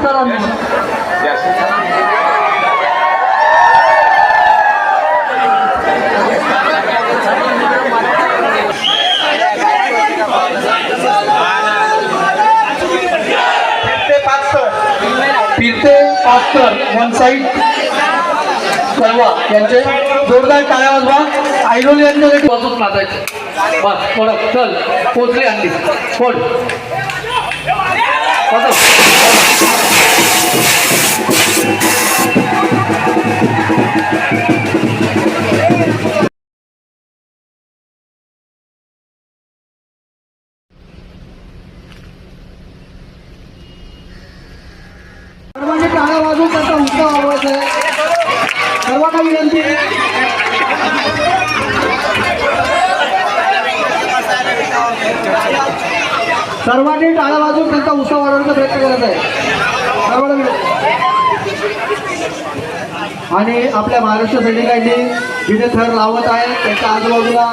सरांनी फिरते Pasteur one side कळवा यांचे जोरदार टाळ्या वाजवा. आयडोल यांच्यासाठी बसून नाचायचं बस थोडं चल पोचली आणली फोड सर्वांनी टाळ्या वाजवून त्याचा उत्सव वाढवायचा आहे. सर्वांना विनंती सर्वांनी टाळ्या वाजवून त्यांचा उत्सव वाढवण्याचा प्रयत्न करायचा आहे. सर्वांना विनंती. आणि आपल्या महाराष्ट्र सैनिकांनी जिथे थर लावत आहे त्यांच्या आजूबाजूला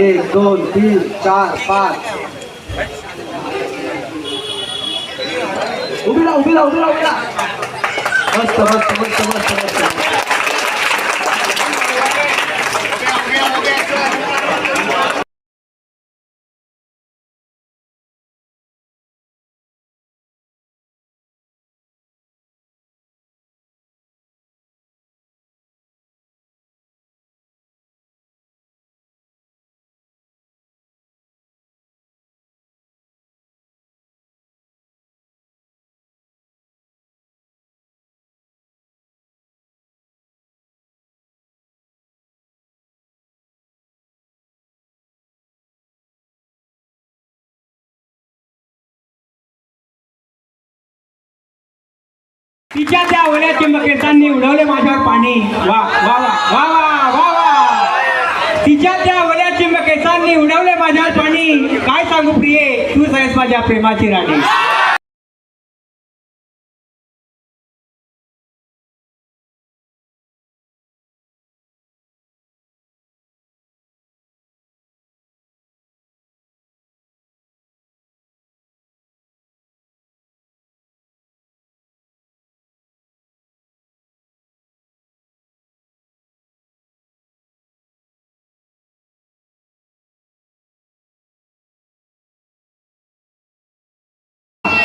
1 2 3 4 5 उभी राहा. मस्त मस्त मस्त मस्त मस्त. तिच्या त्या ओल्या चिंबकेसांनी उडवले माझ्यावर पाणी. वा वा वा वा वा वा. तिच्या त्या ओल्या चिंबकेसांनी उडवले माझ्यावर पाणी. काय सांगू प्रिये, तू आहेस माझ्या प्रेमाची राणी.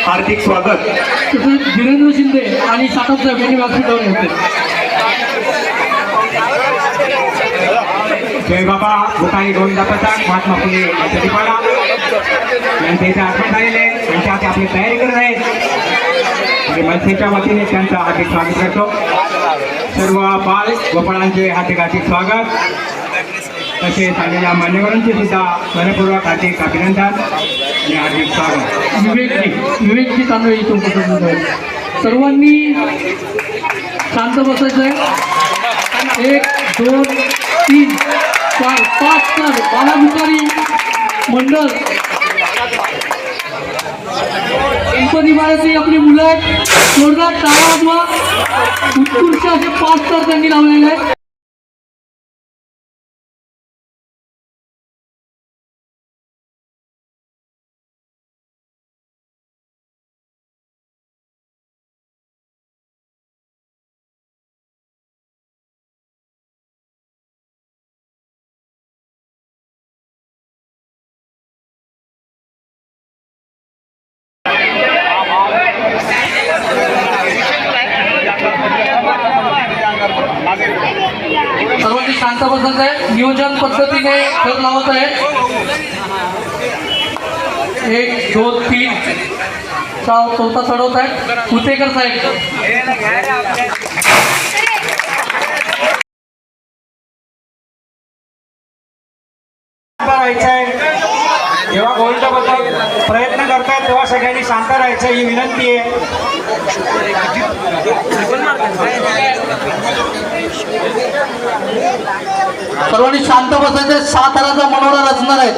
हार्दिक स्वागत. धीरेंद्र शिंदे आणि साखर साहेब यांनी व्यासपीठावर होते. जय बाबा भूताई गोविंदा पथक महात्मा फुले प्रतिपाला यांचे इथे आठवण झालेले त्यांच्या हाती आपली तयारी करत आहेत आणि मनसेच्या वतीने त्यांचं हार्दिक स्वागत करतो. सर्व बाल गोपाळांचे हार्दिक हार्दिक स्वागत. तसेच आलेल्या मान्यवरांचे सुद्धा मनपूर्वक हार्दिक अभिनंदन आणि हार्दिक स्वागत. विवेकजी तांदळे इथून पसंत आहे. सर्वांनी शांत बसायचं आहे. 1 2 3 4 5 तर बाला भिकारी मंडळ गणपती बाळाची आपली मुलं आहेत. जोरदार टाळ्या वाजवा. उत्कृष्ट असे 5 तर त्यांनी लावलेले आहेत. सर्वांनी शांत बसत आहे. नियोजन पद्धतीने थर लावत आहे. 1 2 3 चौथा चढवत आहे. कुतेकर साहेब जेव्हा गोविंदाबद्दल प्रयत्न करतायत तेव्हा सगळ्यांनी शांत राहायचं ही विनंती आहे. सर्वांनी शांत बसायचे. 7 ताराचा मनोरा रचणार आहे.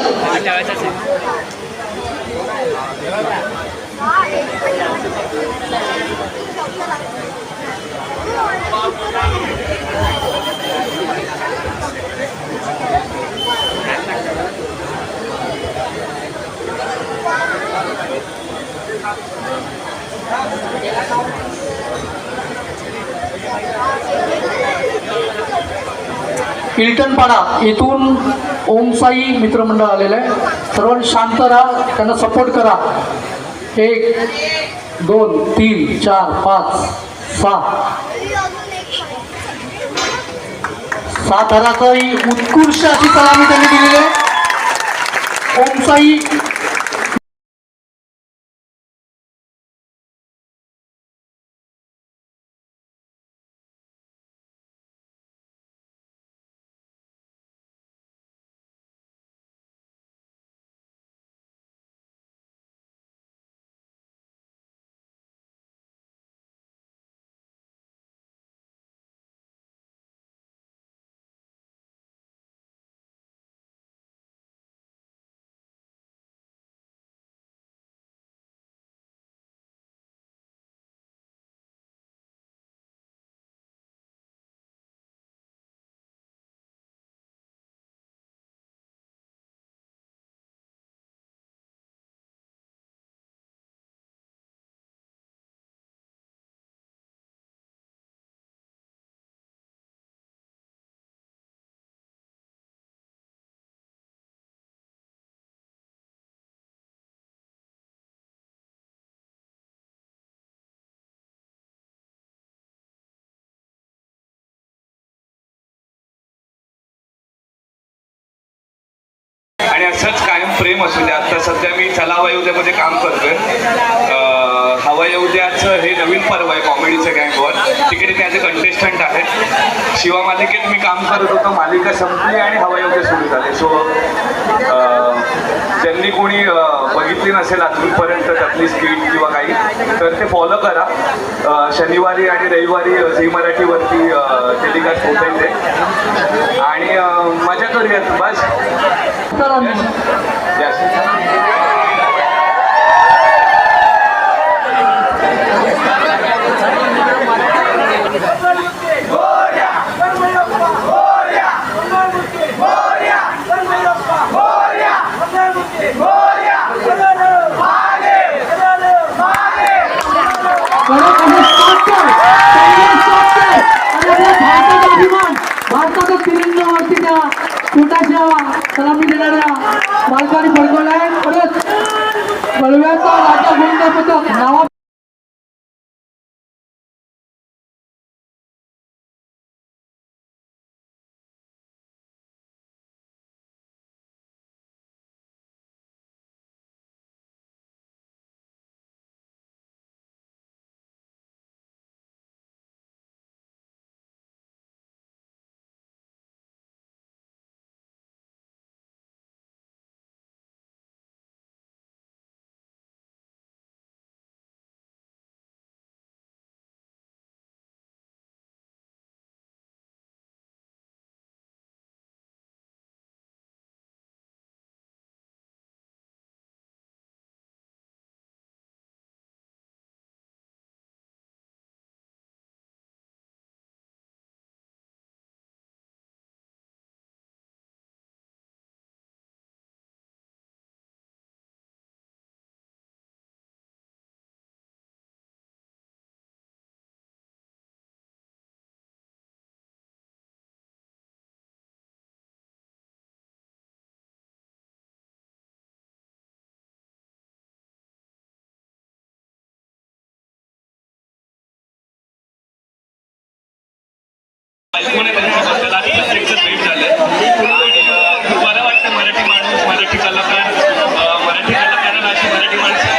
इल्टनपाडा येथून ओमसाई मित्रमंडळ आलेलं आहे. सर्वांनी शांत राहा, त्यांना सपोर्ट करा. 1 2 3 4 5 6 7 हराची उत्कृष्ट अशी सलामी त्यांनी दिलेली आहे. ओमसाई आणि असंच कायम प्रेम असू द्या. आता सध्या मी चला हवा येऊद्यामध्ये काम करतोय. हवा येऊद्याचं हे नवीन पर्व आहे कॉमेडीच्या गँगवर. तिकडे त्याचे कंटेस्टंट आहेत. शिवा मालिकेत मी काम करत होतो, मालिका संपली आणि हवा येऊद्या सुरू झाले. सो ज्यांनी कोणी बघितली नसेल अजूनपर्यंत त्यातली स्किट किंवा काही, तर ते फॉलो करा. शनिवारी आणि रविवारी झी मराठीवरती टेलिकास्ट होत आहे ते. आणि मजा करूयात बस. Yes. भारताचा तिरंगावरती त्या छोट्याशा सलामी देणाऱ्या मालकाने फडकवलाय. परत बळव्याचा राजा गोविंद पथक नावा प्रत्यक्षात भेट झाले आणि बरं वाटतं. मराठी माणूस, मराठी कलाकार, मराठी कलाकारांना अशी मराठी माणसं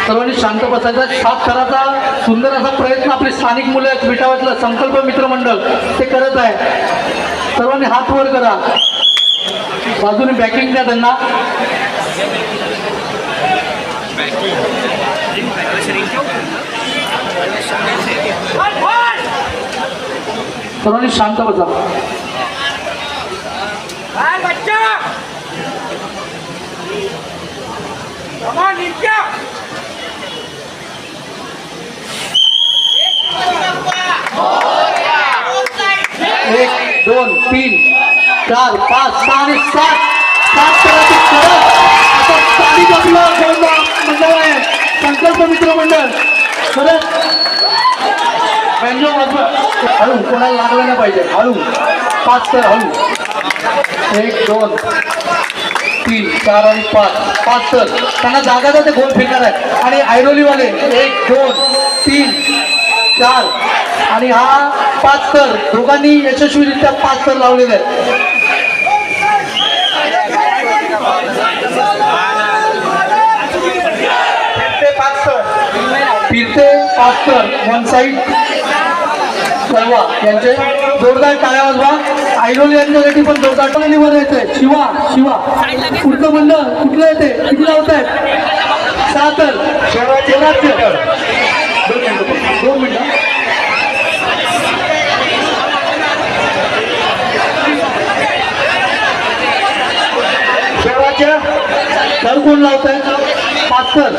सर्वांनी शांत बसायचा. 7 कराचा सुंदर असा प्रयत्न आपले स्थानिक मुलं आहेत विटावतलं संकल्प मित्रमंडळ ते करत आहे. सर्वांनी हात वर करा. बाजूने बॅकिंग द्या त्यांना. सर्वांनी शांत बसा. Moria! 2 3 4 5 6 आणि 7 करायचे कडक. आता स्थानिक आपलं कोण मंडळ आहे संकल्प मित्र मंडळ परत बँजो वाजवा हळू कोणाला लागलं नाही पाहिजे हळू 5 तर हळू 1 2 3 4 आणि 5 तर त्यांना जागा तर ते गोल फिरणार आहे आणि आयरोलीवाले 1 2 3 4 आणि हा 5 तर दोघांनी यशस्वीरित्या 5 तर लावलेले आहेत. फिरते 5 तर वन साईड कळवा यांचे जोरदार टाळ्या वाजवा. आयडोल यांच्यासाठी पण जोरदार टाळीवर येते. शिवा पुढचं मंडळ कुठलं येते किती लावत आहेत 6 तर 2 मिनिटं तर कोण लावत आहे 5 तर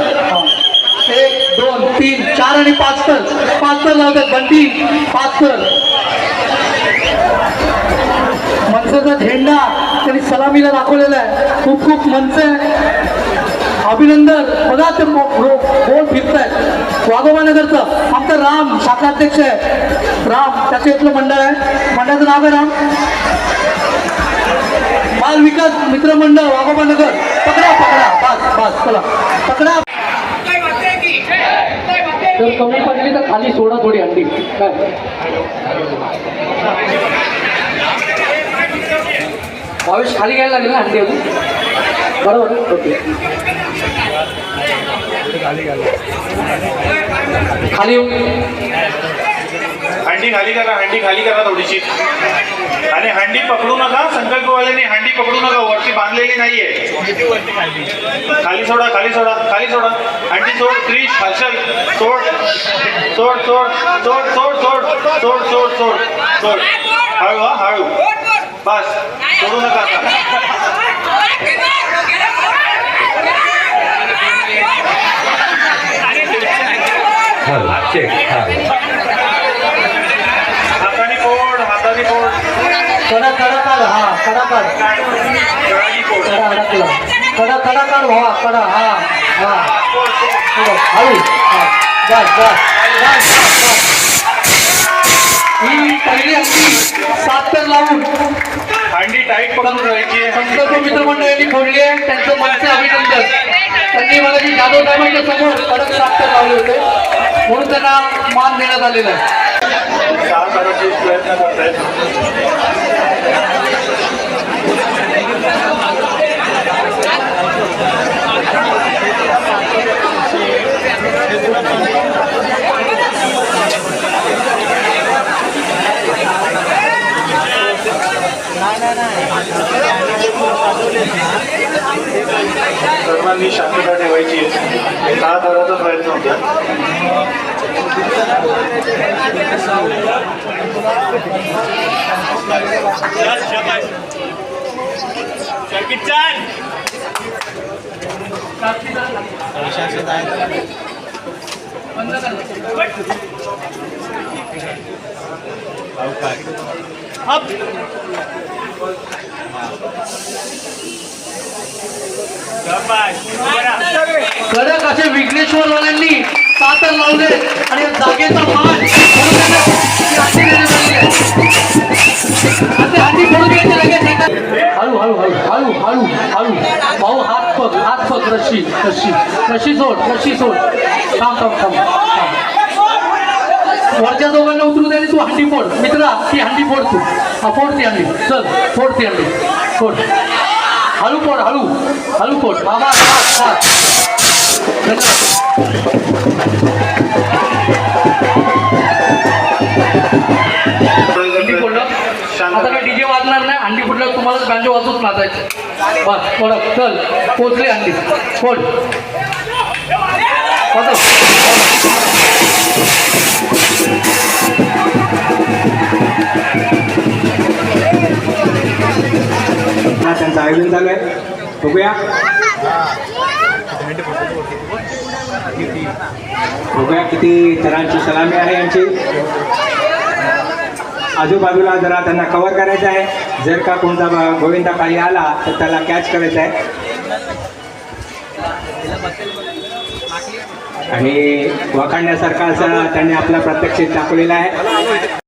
1 2 3 4 आणि 5 तर लावतात. बंटी 5 तर मनसेचा झेंडा त्यांनी सलामीला दाखवलेला आहे. खूप मंच आहे. अभिनंदन. बघा ते गोल फिरत आहेत. वाघोबानगरचं आमचं राम शाखाध्यक्ष आहे. राम त्याचं इथलं मंडळ आहे. मंडळाचं नाव आहे राम बाल विकास मित्र मंडळ वाघोबानगर. पकडा बस चला पकडा. तर कमी पडली तर खाली सोडा थोडी अंडी काय भावेश खाली घ्यायला लागेल ना अंडी अजून बरोबर ओके खाली येऊ हंडी खाली करा थोडीशी आणि हंडी पकडू नका. संकल्पवाल्याने हंडी पकडू नका. वरती बांधलेली नाहीये. खाली सोडा हंडी सोड. क्रिश हर्षल सोड हळू बस सोडू नका. हाताने पोड कडा काढ हा कडा काढ कडा काढ भावा कडा हा हळू ही पहिली अंडी 7 तर लावून हंडी टाईट पकडून राहायची. संकल्प मित्रमंडळांनी फोडली आहे. त्यांचं मनसे अभिनंदन. त्यांनी मला की जाधव साहेबांच्या समोर कडक 7 तर लावले होते म्हणून त्यांना मान देण्यात आलेला आहे. 6 करायचे प्रयत्न करतायत. सर्वांनी शांतता ठेवायची. 6 करायचा प्रयत्न होता. कडक असे विघ्नेश्वरवाल्यांनी 7 तर लावले आणि जागेचा मान हळू भाऊ हात पग रशी सोड थांब वरच्या दोघांना उतरू दे. तू हंडी फोड मित्रा. ती हंडी फोड तू फोड ती हंडी. चल फोड ती हंडी फोड. हळू फोड बाबा. हंडी फोडलं. आता काय डीजे वाजणार नाही. हंडी फोडल्यावर तुम्हालाच बँजो वाजवूच नाचायचं. बस फोडक चल पोचली हंडी फोड. त्यांचं आयोजन चालू आहे. बघूया किती तरांची सलामी आहे यांची. आजूबाजूला जरा त्यांना कव्हर करायचं आहे. जर का कोणता गोविंदा खाली आला तर त्याला कॅच करायचा आहे. आणि वाखाणण्यासारखा असा त्यांनी आपला प्रत्यक्षित दाखवलेला आहे.